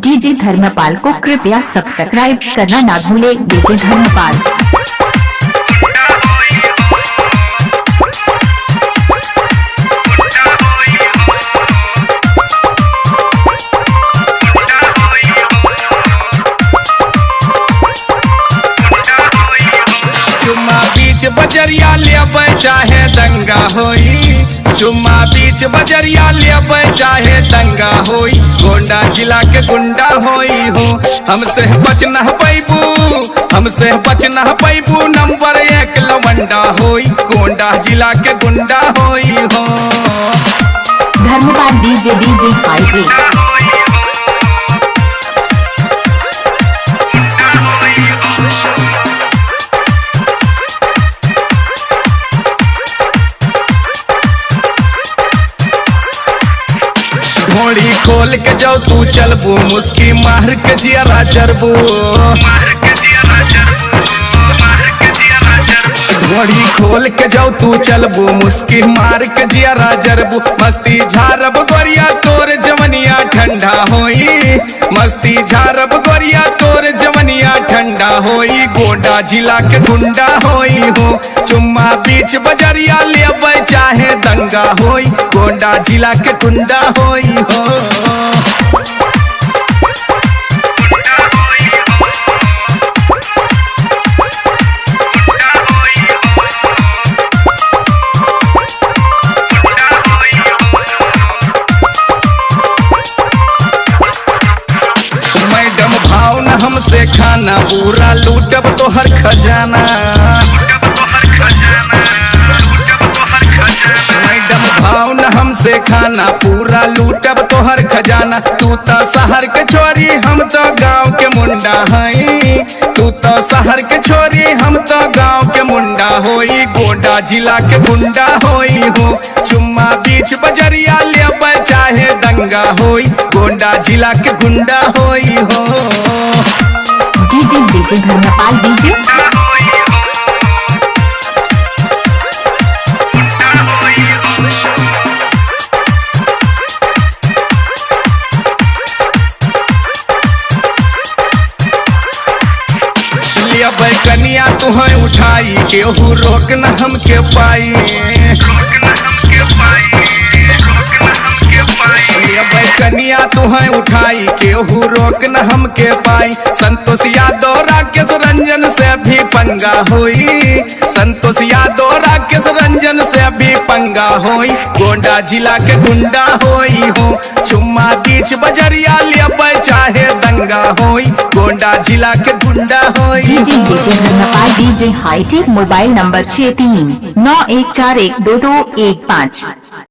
DJ Dharmpal को कृपया subscribe करना ना भूले। डीजे धर्मपाल बजरिया लेबै चाहे दंगा होई, चुम्मा बीच बजरिया लेबै चाहे दंगा होई। गोंडा जिला के गुंडा होई हो, हमसे बच न पैबू, हमसे बच न पैबू। नंबर 1 लवंडा होई, गोंडा जिला के गुंडा होई हो। धर्मपाल डीजे फाइटे घोड़ी खोल के जाओ तू चलबू, मुस्की मार के जियरा चरबू। घोड़ी खोल के जाओ तू चलबू, मुस्की मार के जियरा जरबू। मस्ती झारब गोरिया तोर जवनिया ठंडा होई, मस्ती झारब गोरिया तोर जवनिया ठंडा होई। गोंडा जिला के गुंडा होई हो, चुम्मा बीच बजरिया लेबै चाहे दंगा होई। गोंडा जिला के गुंडा होई हो। मैडम भाव न हमसे खाना, पूरा लूटब तोहर खजाना। मैडम भाव न हमसे खाना, पूरा लूटब तोहर खजाना। तू तो शहर के छोरी, हम तो गांव के मुंडा हई। तू तो शहर के छोरी, हम तो गांव के मुंडा होई। गोंडा जिला के गुंडा होई हो, चुम्मा बीच बजरिया लेबै चाहे दंगा होई। गोंडा जिला के गुंडा होई हो। डीजे धर्मपाल डीजे लेबै कनिया तुहें उठाई, केहू रोक न हमके पाई। लेबै कनिया तुहें उठाई, केहू रोक न हमके पाई। संतोष यादव राकेश रंजन से भी पंगा होई, संतोष यादव राकेश रंजन से भी पंगा होई। गोंडा जिला के गुंडा होई हो, चुम्मा बीच बजरिया लेबै चाहे दंगा होई। गोंडा जिला के गुंडा होई। DJ Dharmpal DJ hitech mobile number 6391412215।